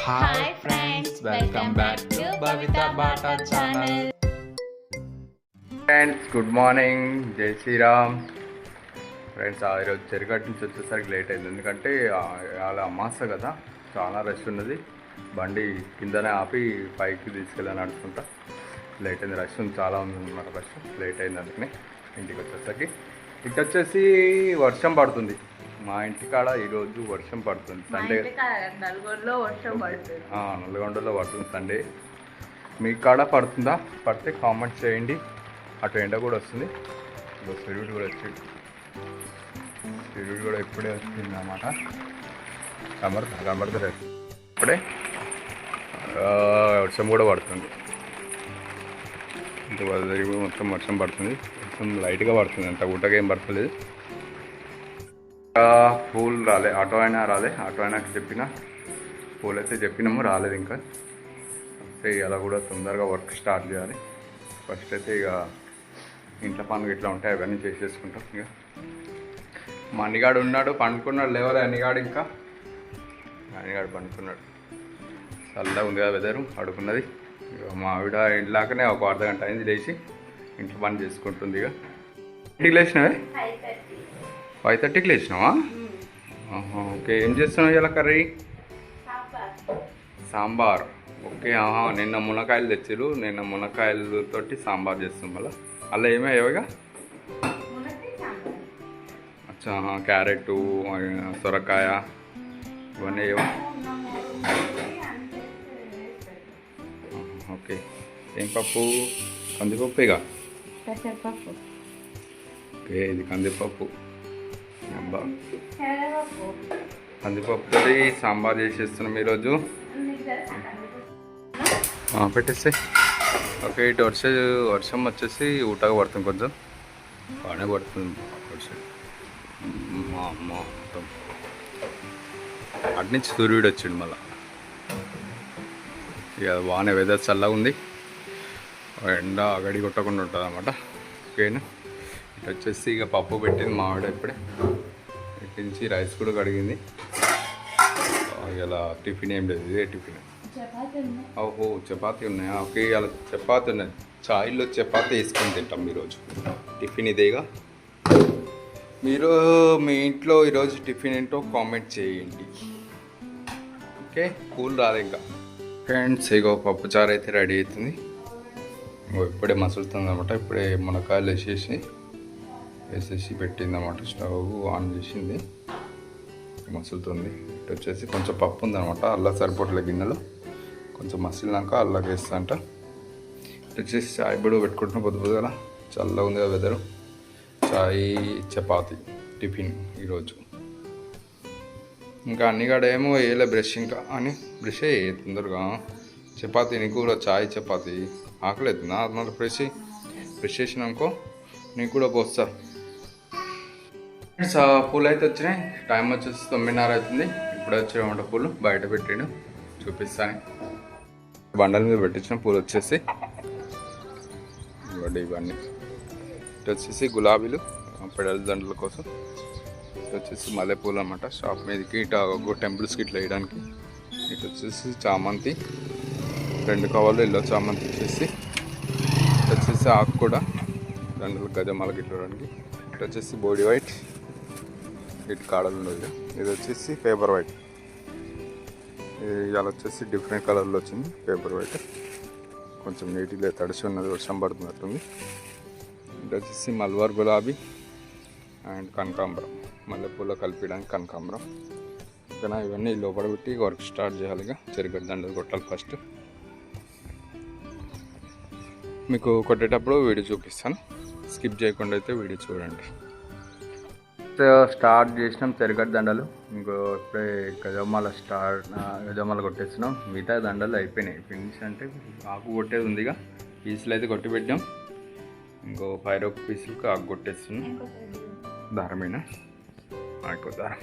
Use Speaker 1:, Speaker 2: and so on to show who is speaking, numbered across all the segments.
Speaker 1: Hi friends, welcome back to Bhavitha Bata channel.
Speaker 2: Friends good morning, జై Shriram. Friends ఈరోజు చెరుగట్టు నుంచి వచ్చేసరికి లేట్ అయింది, ఎందుకంటే అలా అమాస కదా, చాలా రష్ ఉన్నది. బండి కిందనే ఆపి పైకి తీసుకెళ్ళాను అనుకుంటా. లేట్ అయింది, రష్ చాలా ఉంది అన్నమాట. రష్ లేట్ అయింది, అందుకని ఇంటికి వచ్చేసరికి ఇటు వచ్చేసి వర్షం పడుతుంది. మా ఇంటికాడ ఈరోజు వర్షం పడుతుంది. సండే
Speaker 1: నల్గొండలో
Speaker 2: పడుతుంది సండే. మీ కాడ పడుతుందా? పడితే కామెంట్ చేయండి. అటు ఎండ కూడా వస్తుంది. సూర్యుడు కూడా వచ్చింది. సూర్యుడు కూడా ఇప్పుడే వచ్చింది అన్నమాట. కనబడతలేదు ఇప్పుడే. వర్షం కూడా పడుతుంది. ఇంత మొత్తం వర్షం పడుతుంది. కొంచెం లైట్గా పడుతుంది, అంత ఊటగా ఏం పడతలేదు. పూలు రాలే, ఆటో అయినా రాలే. ఆటో అయినాకి చెప్పిన పూలు అయితే చెప్పినాము, రాలేదు ఇంకా. అయితే అలా కూడా తొందరగా వర్క్ స్టార్ట్ చేయాలి. ఫస్ట్ అయితే ఇక ఇంట్లో పనులు ఇట్లా ఉంటాయి, అవన్నీ చేసేసుకుంటాం. ఇక మా అన్నిగాడు ఉన్నాడు, పండుకున్నాడు. లేవలే అన్నిగాడు, ఇంకా అన్నిగాడు పండుకున్నాడు. చల్లగా ఉంది కదా వెదరు, పడుకున్నది. ఇక మా ఆవిడ ఇంట్లాకనే ఒక అర్ధ గంట అయింది లేచి ఇంట్లో పని చేసుకుంటుంది. ఇక ఇంటికి లేచినవే 5:30కి లేచినావా? ఓకే, ఏం చేస్తున్నావు ఇలా? కర్రీ సాంబార్. ఓకే, నిన్న మునక్కాయలు తెచ్చిరు. నిన్న మునక్కాయలతోటి సాంబార్ చేస్తాం. మళ్ళీ అలా ఏమే అయ్యాయిగా? అచ్చా, క్యారెట్, సొరకాయ ఇవన్నీ ఏవా? ఓకే, ఏం పప్పు? కందిపప్పుగా? ఓకే, ఇది కందిపప్పు. కందిపప్పుతో సాంబార్ చేసేస్తున్నాం ఈరోజు. పెట్టేస్తే ఓకే. ఇటు వర్షం వచ్చేసి ఊటగా పడుతుంది, కొంచెం బాగానే పడుతుంది వర్షం. మా అమ్మ మొత్తం అటు నుంచి సూర్యుడు వచ్చిండు మళ్ళా. ఇక బాగానే వెదర్ చల్లగా ఉంది, ఎండ గడి కొట్టకుండా ఉంటుంది అన్నమాట. ఓకేనా, ఇటు వచ్చేసి ఇక పప్పు పెట్టింది మా ఆవిడ ఇప్పుడే. ఇటు నుంచి రైస్ కూడా కడిగింది. ఇలా టిఫిన్ ఏం లేదు, ఇదే టిఫిన్. ఓహో, చపాతీ ఉన్నాయా? ఓకే, ఇలా చపాతీ ఉన్నాయి. చాయ్లో చపాతీ వేసుకొని తింటాం ఈరోజు. టిఫిన్ ఇదేగా. మీరు మీ ఇంట్లో ఈరోజు టిఫిన్ ఏంటో కామెంట్ చేయండి. ఓకే, కూల్ రాదు ఇంకా. ఫ్రెండ్స్ ఇగో పప్పు చారు అయితే రెడీ అవుతుంది. ఇప్పుడే మసులుతుంది అనమాట. ఇప్పుడే మునక్కాయలు వేసేసి పెట్టిందన్నమాట. స్టవ్ ఆన్ చేసింది, మసులుతుంది. ఇటు వచ్చేసి కొంచెం పప్పు ఉందన్నమాట. అల్లా సరిపోట్లే గిన్నెలో, కొంచెం మసిలినాక అల్లాకి వేస్తా అంట. ఇటు వచ్చేసి చాయ్ బుడు పెట్టుకుంటున్నాం. పొద్దు కదా, చల్లగా ఉంది కదా వెదరు. చాయ్ చపాతి టిఫిన్ ఈరోజు. ఇంకా అన్నిగాడేమో వేయలే బ్రష్, ఇంకా అని బ్రష్ తొందరగా. చపాతీ నీకు కూడా చాయ్ చపాతీ ఆకలేతుందా? మళ్ళీ ఫ్రెష్ చేసినాకో నీకు కూడా పోస్తా. పూలు అయితే వచ్చినాయి. టైం వచ్చేసి 9:30 అవుతుంది. ఇప్పుడే వచ్చామంట పూలు. బయట పెట్టాడు, చూపిస్తాను. బండల మీద పెట్టించిన పూలు వచ్చేసి ఇవన్నీ. ఇటు వచ్చేసి గులాబీలు, పెడల్ దండల కోసం. ఇటు వచ్చేసి మల్లెపూలు అన్నమాట. షాప్ మీదకి ఇటు టెంపుల్స్కి ఇట్లా వేయడానికి. ఇటు వచ్చేసి చామంతి, 2 కవర్లు ఎల్లో చామంతి వచ్చేసి. ఇటు వచ్చేసి ఆకు కూడా దండలు గజమాలకి ఇట్లడానికి. ఇటు వచ్చేసి బోడీ వైట్, ఇటు కాడలు ఉండదు. ఇది వచ్చేసి పేపర్ వైట్. ఇది ఇలా వచ్చేసి డిఫరెంట్ కలర్లో వచ్చింది పేపర్ వైట్. కొంచెం నీట్గా తడిసి ఉన్నది, వర్షం పడుతున్నట్టుంది. ఇటు వచ్చేసి మల్బార్ గులాబీ అండ్ కనకాంబరం, మల్లెపూలో కలిపడానికి కనకాంబరం. ఓకేనా, ఇవన్నీ లోపల పెట్టి వర్క్ స్టార్ట్ చేయాలి. ఇక చెరుగడ్డ దండలు కొట్టాలి ఫస్ట్. మీకు కొట్టేటప్పుడు వీడియో చూపిస్తాను, స్కిప్ చేయకుండా అయితే వీడియో చూడండి. స్టార్ట్ చేసినాం చెరుగడ్డ దండలు. ఇంకో ఇప్పుడే గజమాల కొట్టేస్తున్నాం. మిగతా దండలు అయిపోయినాయి. ఫినిష్ అంటే ఆకు కొట్టేది ఉందిగా. పీసులు అయితే కొట్టి పెట్టాం. ఇంకో 5 పీసులకు ఆకు కొట్టేస్తున్నాం. దారమేనా? ఇంకో దారం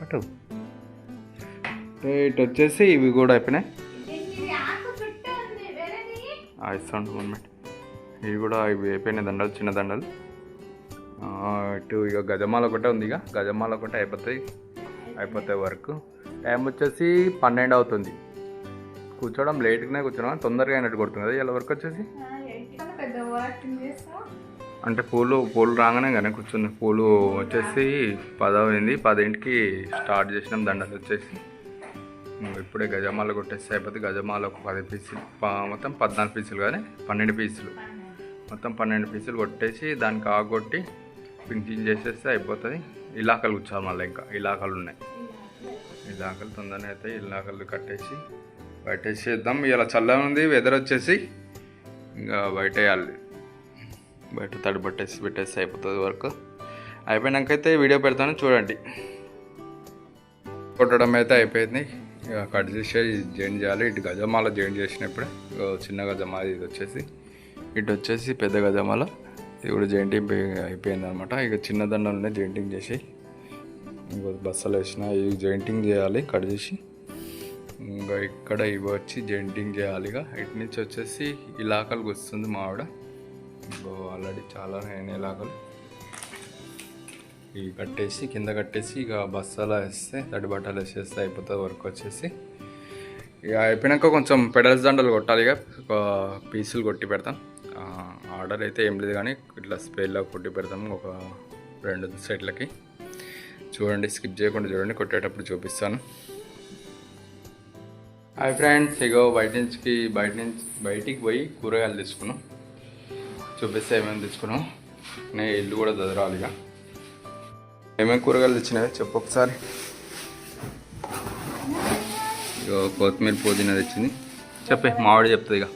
Speaker 2: అటు. ఇటు వచ్చేసి ఇవి కూడా అయిపోయినాయి. ఇస్తాను మూమెంట్. ఇవి కూడా ఇవి అయిపోయినాయి దండలు, చిన్న దండలు. ఇటు ఇక గజమాల ఒకటే ఉంది. ఇక గజమాల ఒకటే అయిపోతాయి వర్క్. టైం వచ్చేసి 12 అవుతుంది. కూర్చోవడం లేట్గానే కూర్చున్నాం, తొందరగా అయినట్టు కొడుతుంది కదా ఇలా వరకు వచ్చేసి. అంటే పూలు రాగానే కానీ కూర్చుంది. పూలు వచ్చేసి 10 అయింది, 10ంటికి స్టార్ట్ చేసినాం. దండలు వచ్చేసి ఇప్పుడే గజమాల కొట్టేసి అయిపోతే గజమాల ఒక 10 పీసులు, మొత్తం 14 పీసులు కానీ 12 పీసులు, మొత్తం 12 పీసులు కొట్టేసి దానికి ఆగొట్టి ఫినిషింగ్ చేసేస్తే అయిపోతుంది. ఇలాకలు కూర్చోాలి, మళ్ళీ ఇంకా ఇలాకలు ఉన్నాయి. ఇలాకలు తొందరనే అయితే ఇలాకలు కట్టేసి బయట వేసేద్దాం. ఇలా చల్లగా ఉంది వెదర్ వచ్చేసి, ఇంకా బయట వేయాలి. బయట తడి పెట్టేసి అయిపోతుంది వర్క్. అయిపోయినాకైతే వీడియో పెడతాను చూడండి. కొట్టడం అయితే అయిపోయింది, ఇక కట్ చేసి జాయిన్ చేయాలి. ఇటు గజమాల జాయిన్ చేసినప్పుడే చిన్న గజమాల ఇది వచ్చేసి, ఇటు వచ్చేసి పెద్ద గజమాల ఇది కూడా జాయింటింగ్ అయిపోయింది అనమాట. ఇక చిన్న దండలనే జాయింటింగ్ చేసి ఇంకో బస్సలు వేసిన ఇవి జాయింటింగ్ చేయాలి కట్ చేసి. ఇంకా ఇక్కడ ఇవి వచ్చి జాయింటింగ్ చేయాలి. ఇక ఇటు నుంచి వచ్చేసి ఇలాకలు వస్తుంది మా ఆవిడ. ఆల్రెడీ చాలా ఇలాకలు ఇవి కట్టేసి కింద కట్టేసి ఇక బస్సాలు వేస్తే తడి బట్టలు వేసేస్తే అయిపోతుంది వర్క్ వచ్చేసి. ఇక అయిపోయినాక కొంచెం పెడల్స్ దండలు కొట్టాలి. ఇక ఒక పీసులు కొట్టి పెడతాం. ఆర్డర్ అయితే ఏం లేదు కానీ ఇట్లా స్పేర్లో కొట్టి పెడతాం ఒక 2 సెట్లకి. చూడండి, స్కిప్ చేయకుండా చూడండి, కొట్టేటప్పుడు చూపిస్తాను. హాయ్ ఫ్రెండ్స్, ఇగో బయటికి పోయి కూరగాయలు తీసుకున్నాం. చూపిస్తే ఏమేమి తీసుకున్నాం. నేను ఇల్లు కూడా చదరాలి. ఇక ఏమేమి కూరగాయలు తెచ్చినాయో చెప్పు ఒకసారి. ఇగో కొత్తిమీర పుదీనా తెచ్చింది. చెప్పే మామిడి చెప్తుంది. ఇక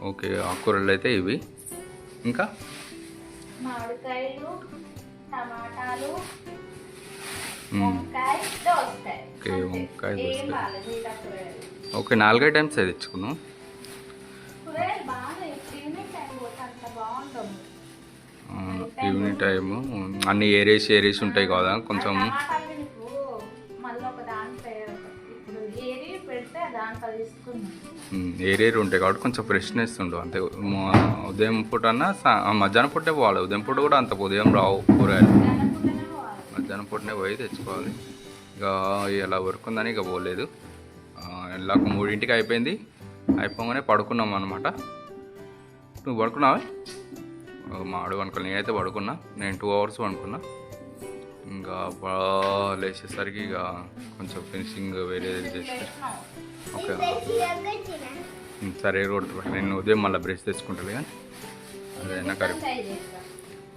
Speaker 2: ఓకే, ఆకుకూరలు అయితే ఇవి. ఇంకా
Speaker 3: మామిడికాయలు, టమాటాలు,
Speaker 2: ఓకే వంకాయ ఓకే 4 ఐటమ్స్ తెచ్చుకున్నాం. ఈవినింగ్ టైము అన్ని ఏరేసి ఉంటాయి కదా కొంచెం. ఏరేరు ఉంటాయి కాబట్టి కొంచెం ఫ్రెష్నెస్ ఉండవు అంతే. ఉదయం పూట అన్నా మధ్యాహ్నం పూటే పోవాలి. ఉదయం పూట కూడా అంత ఉదయం రావు కూరగాయలు, మధ్యాహ్నం పూటనే పోయి తెచ్చుకోవాలి. ఇక ఇలా వర్క్ ఉందని ఇక పోలేదు. ఇలా 3ంటికి అయిపోయింది. అయిపోగానే పడుకున్నాం అనమాట. నువ్వు పడుకున్నావా? మాడు పడుకోవాలి. నేనైతే పడుకున్నా. నేను 2 అవర్స్ పడుకున్నా. ఇంకా లేచేసరికి ఇక కొంచెం ఫినిషింగ్ వేరే చేసి ఓకే సరే కొడుతుంది. నేను ఉదయం మళ్ళీ బ్రష్ తెచ్చుకుంటాను కానీ అదైనా కరెక్ట్.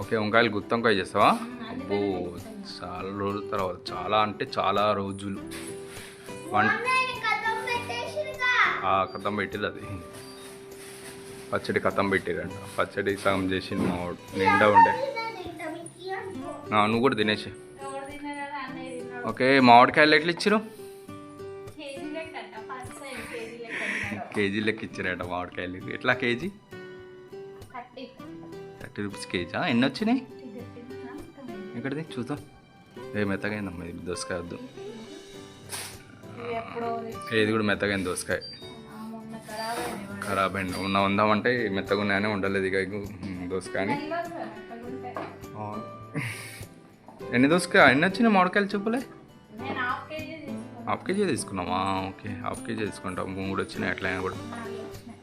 Speaker 2: ఓకే, వంకాయలు గుత్తి వంకాయ చేస్తావా? అబ్బో, చాలా రోజుల తర్వాత, చాలా అంటే చాలా రోజులు కథం పెట్టిరు. అది పచ్చడి కథం పెట్టిరంట. పచ్చడి సగం చేసి నిండా ఉండే. నువ్వు కూడా తినేసి. ఓకే, మామిడికాయలు ఎట్లా ఇచ్చిరు? కేజీ లెక్క ఇచ్చారట మామిడికాయలు. ఎట్లా కేజీ? 30 rupees KG. ఎన్ని వచ్చినాయి? ఎక్కడిది చూద్దాం. మెత్తగా అయిందమ్మా ఇది. దోసకాయ వద్దు, ఇది కూడా మెత్తగా అయింది. దోసకాయ ఖరాబ్ అయింది. ఉందామంటే మెత్తగా ఉన్నాయని ఉండలేదు. ఇక దోసకాయని ఎన్ని దోసకాయ ఎన్ని వచ్చినాయి మామిడికాయలు చెప్పులే? హాఫ్ కేజీ తీసుకున్నామా? ఓకే, హాఫ్ కేజీ తీసుకుంటాం. 3 వచ్చినాయి. ఎట్లయినా కూడా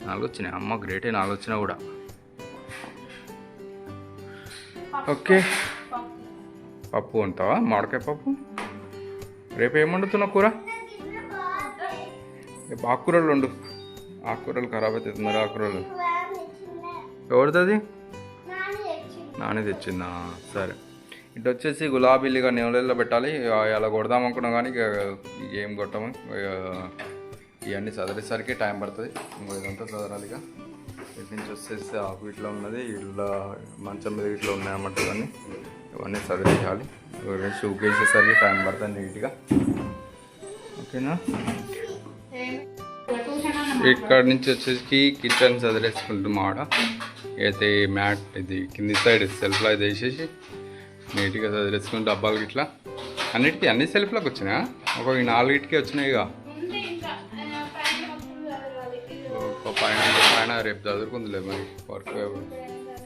Speaker 2: 4 వచ్చినాయి. అమ్మ గ్రేటే, 4 వచ్చినా కూడా. ఓకే, పప్పు వండుతావా? మామిడికాయ పప్పు. రేపు ఏం వండుతున్నావు కూర? రేపు ఆకుకూరలు వండు. ఆకుకూరలు ఖరాబ్ అవుతుంది మరి. ఆకుకూరలు ఎవరిది? నానే తెచ్చిందా? సరే. ఇటు వచ్చేసి గులాబీలుగా నెలలో పెట్టాలి. అలా కొడదాం అనుకున్నాం కానీ ఇక ఏం కొట్టాము. ఇవన్నీ చదివేసరికి టైం పడుతుంది. ఇదంతా చదరాలి. ఇక ఇటు నుంచి వచ్చేసి ఆకు ఇట్లా ఉన్నది, ఇట్లా మంచం మీద ఇట్లా ఉన్నాయన్నమాట. ఇవన్నీ చదివేయాలి. షూక్ వేసేసరికి టైం పడుతుంది నీట్గా. ఓకేనా? ఇక్కడ నుంచి వచ్చేసి కిచెన్ చదివేసుకుంటాం. ఆడ అయితే మ్యాట్ ఇది కింది సైడ్ సెల్ఫ్లో ఇది వేసేసి నీట్గా చదివేసుకుని డబ్బాలు ఇట్లా అన్నిటికీ అన్ని సెల్ఫ్లోకి వచ్చినా ఒక 4కి వచ్చినాయి. ఇక ఒక పైన రేపు చదువుకుందిలే మరి వర్క్.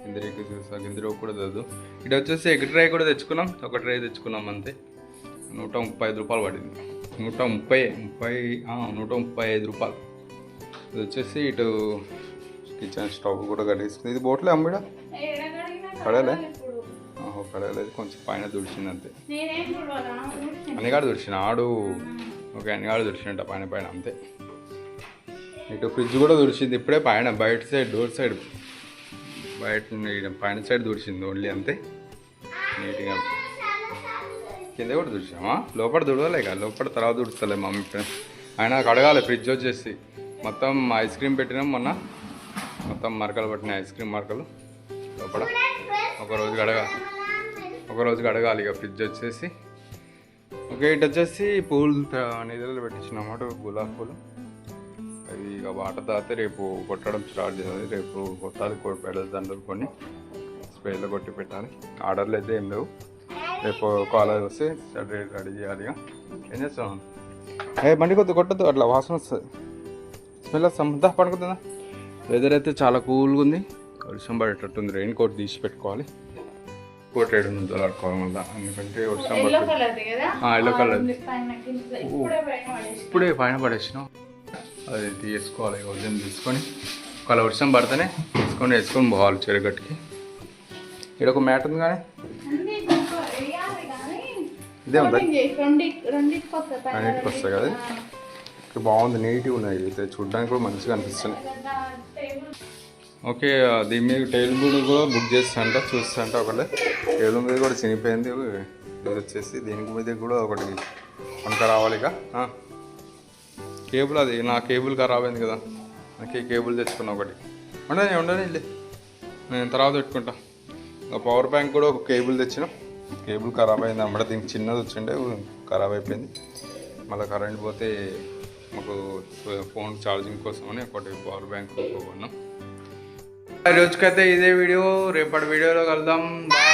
Speaker 2: గిందిరికి చూసా గిందిరికి కూడా తెదు. ఇటు వచ్చేసి ఎగ్ ట్రై కూడా తెచ్చుకున్నాం, ఒక ట్రై తెచ్చుకున్నాం అంతే. 135 రూపాయలు పడింది. 135 రూపాయలు. ఇది వచ్చేసి ఇటు కిచెన్ స్టవ్ కూడా కట్టేసింది. ఇది బోట్లే అమ్మిడ కడలే కడలేదు, కొంచెం పైన దుడిచింది అంతే. అన్నిగాడు దుడిచిన ఆడు ఓకే, అన్నిగాడు దుడిచినట్ట పైన పైన అంతే. ఇటు ఫ్రిడ్జ్ కూడా దుడిచింది ఇప్పుడే పైన, బయట సైడ్ డోర్ సైడ్ బయట పైన సైడ్ దుడిచింది ఓన్లీ అంతే. నీట్గా కింద కూడా దుడిచామా, లోపల దుడవలే కదా, లోపల తర్వాత దుడుస్తలే మమ్మీ ఇప్పుడు. ఆయన కడగాలి ఫ్రిడ్జ్ వచ్చేసి. మొత్తం ఐస్ క్రీమ్ పెట్టినాం మొన్న, మొత్తం మరకలు పట్టినాయి ఐస్ క్రీమ్ మరకలు లోపల. ఒకరోజు కడగాలి ఇక ఫ్రిడ్జ్ వచ్చేసి. ఓకే, ఇటు వచ్చేసి పూలు నిధులు పెట్టించినమాట, గులాబీ పూలు. అవి ఇక వాటర్ తాగితే రేపు కొట్టడం స్టార్ట్ చేయాలి. రేపు కొట్టాలి, పెడల్ దండలు కొన్ని స్ప్రేలో కొట్టి పెట్టాలి. ఆర్డర్లు అయితే ఏం లేవు, రేపు కాలేజ్ వస్తే రెడీ చేయాలి. ఇక ఏం చేస్తాం, బండి కొట్టద్దు, అట్లా వాసన వస్తుంది, స్మెల్ వస్తుందా, పడుకుంటుందా. వెదర్ అయితే చాలా కూల్గా ఉంది, వర్షం పడేటట్టుంది. రెయిన్ కోట్ తీసి పెట్టుకోవాలి, కోట్ రేడు నుంచి ఆడుకోవడం వల్ల, ఎందుకంటే వర్షం పడుతుంది. ఎల్లో కలర్ ఇప్పుడే పైన పడేసినాం, అది తీసుకోవాలి. ఉదయం తీసుకొని ఒకవేళ వర్షం పడితేనే వేసుకొని పోవాలి చెరుగట్టుకి. ఇక్కడ ఒక మ్యాట్ ఉంది కానీ ఇదే ఉంది, రెండింటికి వస్తాయి కదా. బాగుంది, నీట్గా ఉన్నాయి, అయితే చూడడానికి కూడా మంచిగా అనిపిస్తుంది. ఓకే, దీని మీద టేబుల్ కూడా బుక్ చేస్తాంట, చూస్తాంట. ఒకటే టేబుల్ మీద కూడా చినిపోయింది. ఇది వచ్చేసి దీనికి మీద కూడా ఒకటి కొనక రావాలి. ఇక కేబుల్, అది నా కేబుల్ ఖరాబ్ అయింది కదా, నాకు ఈ కేబుల్ తెచ్చుకున్నా ఒకటి. ఉండని నేను తర్వాత పెట్టుకుంటా. పవర్ బ్యాంక్ కూడా ఒక కేబుల్ తెచ్చిన, కేబుల్ ఖరాబ్ అయింది అన్నమాట. దీనికి చిన్నది వచ్చిండే ఖరాబ్ అయిపోయింది. మళ్ళీ కరెంట్ పోతే మాకు ఫోన్ ఛార్జింగ్ కోసం అని ఒకటి పవర్ బ్యాంక్ కొన్నాం. ఈ రోజుకైతే ఇదే వీడియో, రేపటి వీడియోలో కలుద్దాం. బాయ్.